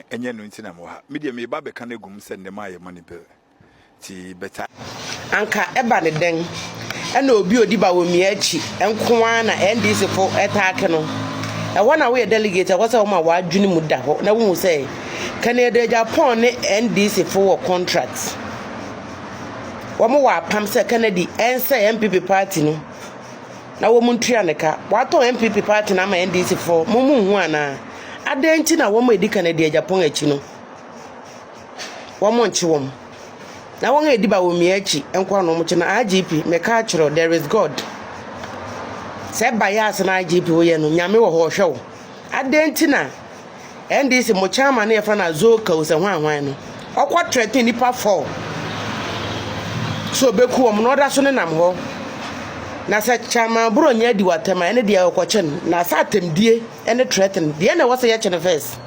enye no ntina mo ha media me ba be kan egum se ne ma ye money bill ti beta anka eba ne den na obi odiba wo mi achi enkoa na NDC fo attack no e wona we delegate e kwasa wo ma wa adwene mu da ho na wo say Canada Japan ne NDC for contracts wo mo wa pam se Canada ense MPP party no na wo muntua ne ka wato MPP party na ma NDC for mo mu hu ana adanti na wo mo edi Canada Japan achi no wo mo nchi wo na won ediba wo mi achi enkwa no mo chi na IGP me ka chiro there is God se bias na IGP wo ye no nyame wo ho hwe wo adanti na NDC mo chama na efa na zoka wo se hwan no okwa threaten nipa 4 so beku wo no da so ne nam ho na se chama Abronye di watema ene dia okwachen na sa atemdie ene threaten de na wo se ye chene first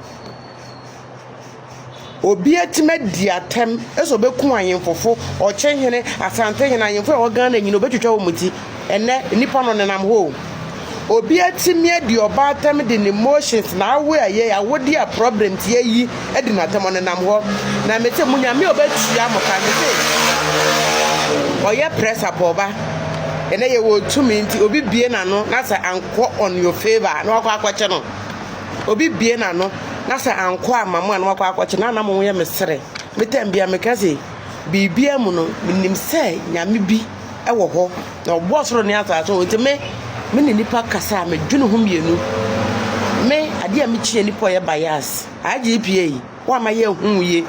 obi atime di atem eso beku ayenfofo o chenhene asante hene ayenfo e Ghana nyino betwetwa wo muti ene nipa no nenam ho obi atime di oba atem di emotions na awe aye awodi a problem tie yi e di na atem no nenam ho na mete munyame obetua moka mete oye press up oba ene ye wo tumi nti obi bie na no na say anko on your favor na wakwa akwache no obi bie na no na say anko amamu na wakwa akwache na na mo ye mesere metambia mekaze bibia mu no minim say nyame bi e wo ho na obo soro ne ata so nti me ni nipa kasa me dwene ho mienu me ade a me chie nipa ye bias IGP wa ma ye hu ye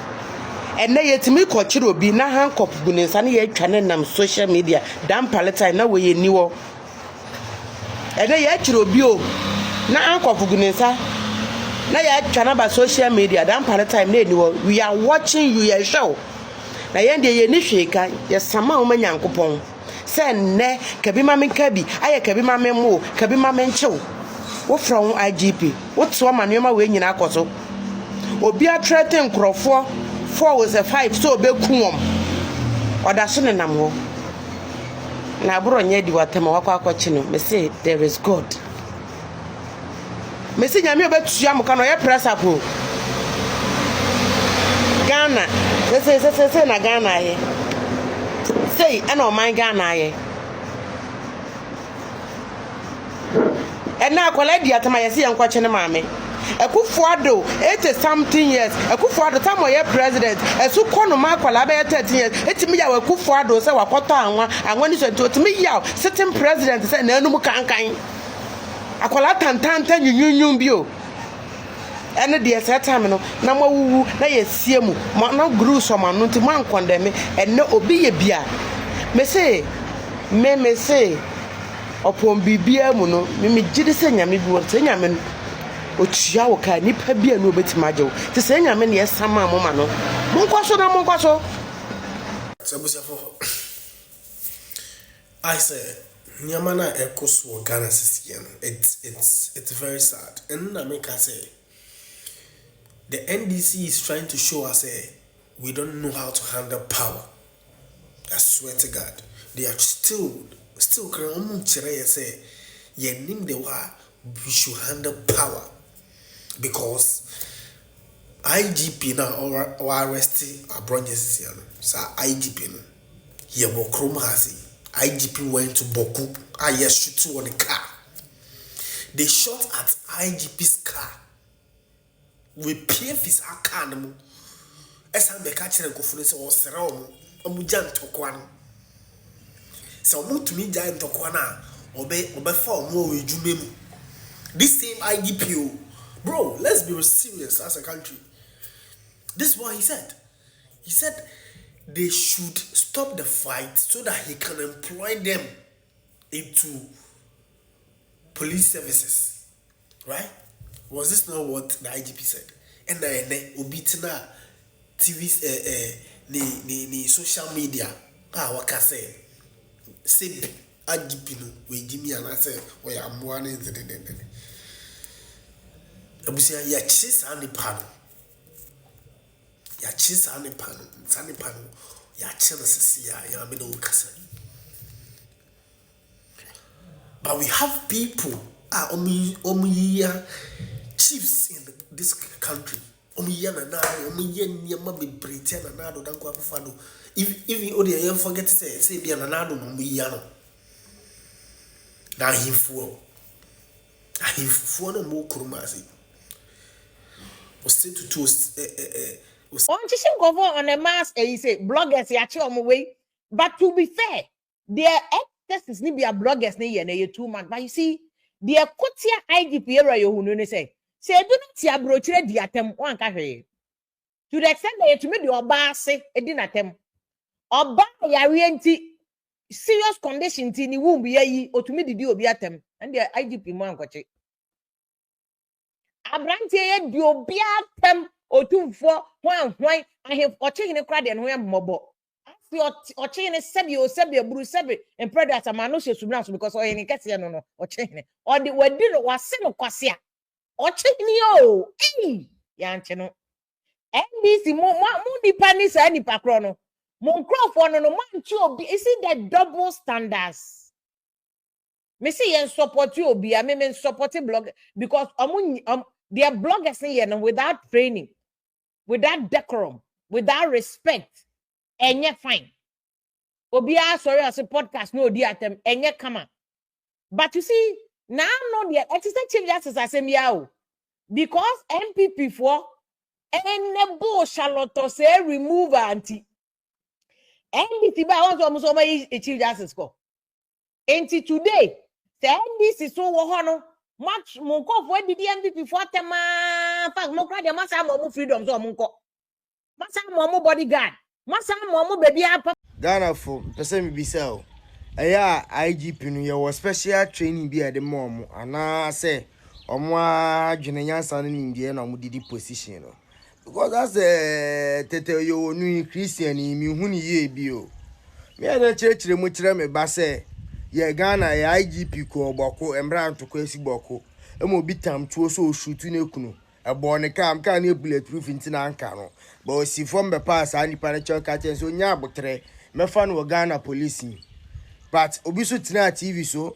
ene yetimi kochire obi na handcuff gunensa ne ye atwa ne nam social media dan palestine na we ye niwo ene ye chire obi o na handcuff gunensa na ye atwa na ba social media dan palestine na niwo we are watching you ye show na ye ndie ye ni hweka ye sama o manyankopon se ne kabi ma menka bi aye kabi ma memmo kabi ma menchew wo from IGP wo to ma nneoma we nyina akoso obi a threaten krofo 4 was a 5 so bekum oda so ne nam ho na Abronye di watema wakwa akwachi no me say there is God me say nyame obetua mo ka no ye press up Ghana say na Ghana ye say ana o man Ghana ye ena akola di atama ye say yankwachi ne maame Ekufuado 80 something years Ekufuado time oye president esu kono makwala be 13 years etimi ya Ekufuado se wakoto anwa ni so etimi ya sitting president se na enum kankan akwala tantanta nyunyun bio ene de se time no na mawuwu na ye siemu na guru so ma no ntimo ankondeme ene obi ye bia me say opon bibia mu no me gidi se nyame bi wo se nyame otua wo ka nipa bia no obetima agyew te se nyame ne yesama amoma no monkwaso na monkwaso Sabusiafo I say nyamana ekoso Ghana sisian it's very sad and I make say the NDC is trying to show us we don't know how to handle power. I swear to God they are still kran chere say ye nim the wa we should handle power because IGP now or arrest Abronye Wow. So IGP no ye bo krom hasi IGP went to Bawku shoot on the car. They shot at IGP's car with PF's car no esa be ka kire nkofunu se wo sere omu jan tokwa no se omu tumi jan tokwa na obe fa omu we dwuma mu. This same IGP, bro, let's be serious as a country. This is what he said. He said they should stop the fight so that he can employ them into police services. Right? Was this not what the IGP said? And then Obitina TV ni social media waka say IGP no we give me an answer we am one in the abusia ya chisa ni pano ya chisa sisi ya me no kasa. But we have people chiefs in this country Omuya na omuya nyama be pretend na nado dan kwa fado. If odi e forget say bia na nado no omuya no. Na himfo. Ahimfo no mo kurumasi. O say to On Chishin Govo on a mass, he say bloggers, ya way. But to be fair, their excess is be a bloggers near you 2 months. But you see, their Kotia IGP area, you say, do not see a brochure diatem one cafe. To the extent that you made your bar say, a dinner tem. Or buy ya rienti serious condition in the womb, ye, or to me the deal be at them, and their IGP man got it. Abrantie di obi atem otumfo hwan ahef oche ne krade no yam mobo afi oche ne sebi aburu sebi empredo atama no hye subran so because oye ne kese no oche ne odi wadi no wase no kwase a oche ne yo ya nche no NBC mo nipa ni sa nipa kro no mo nkrofo no manchi obi is it the double standards me see yen support you obi a me support blog because their bloggers in without training, without decorum, without respect, and yet fine. Obia sorry as a podcast no dear them and yet come on. But you see, now I'm not yet. It is the chief justice as a meow because MPP for and the bull Charlotte say remove auntie. NBC by one almost a chief justice go. Auntie today, the NBC so hono. Much monko for the MVP for tema fact mo kra de masa mo freedom so monko masa mo bodyguard masa mo baby apa Ghana for person me be sell eya IGP no ye was special training be at the mom ana say omo adwene nyansa no ndie na mo didi position no because that's tete yo nu Christian mi hu ni ye bi o me na chire mo chire me ba say ye Ghana ye IGP ko Bawku embra ntoko esi Bawku emo bitam tuo so shoot ne kunu ebo ne kam ka na bulletproof ntina anka no but o si from be pass ani pa na choka chen so nya abotre mefa no Ghana police but obi so tina TV so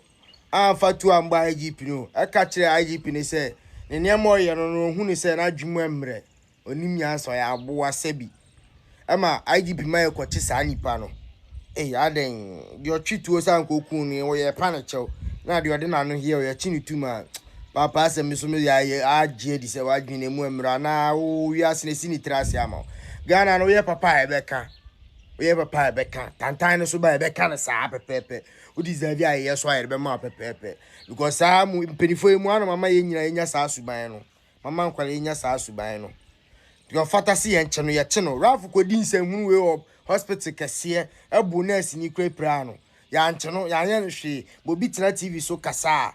amfa tu amba IGP no e ka kire IGP ne say ne nemo ye no hu ne say na dwumu emre onim nya so ya abo wasabi ama IGP ma ko chi sa nipa no aden your treat was uncle Kuni or your panacho. Now you didn't know here your chinny too much. Papa said, Miss Amelia, I jaded say, I didn't remember now. We are seeing it trasiamo. Ghana, no, we have papa Becca. We have a pie Becca. Tantino so by Becca and Sapa Pepe. What is the idea? Yes, why I remember Pepe. Because I'm penny for one of my in your Sasubano. Mamma Qualina Sasubano. Your fantasy and channel your channel. Ralph couldn't say who we up. Hospital kasiye ebu nurse ni kwe prano ya ncheno ya nyenhwe bo bitina TV so kasa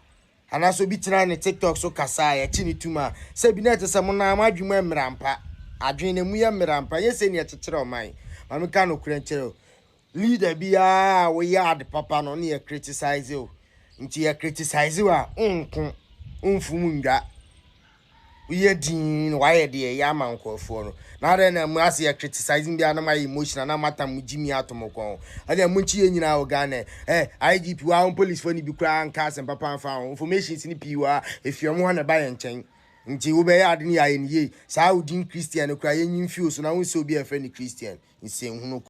ana so bitina ne TikTok so kasa ya chini tuma se bi net se mo na amadwuma emrampa adwene mu ya emrampa yese ne chekere oman mameka no krenchero leader bia we yard papa no ne criticize o nti ya criticize wa onko onfumu ndwa we din why de ya mankofo no na re na mu ase ya criticizing bia na my emotion na mata mu jimi atomokon ade mu nchi ye nyina o Ghana IGP wa police for ni bi kra anka sem papa fa information ni piwa efio mo na ba ye nchen nti wo be ya ade ni ya ye sa udin Christian kra ye nyimfio so na won se obi e fe ni Christian nse hu no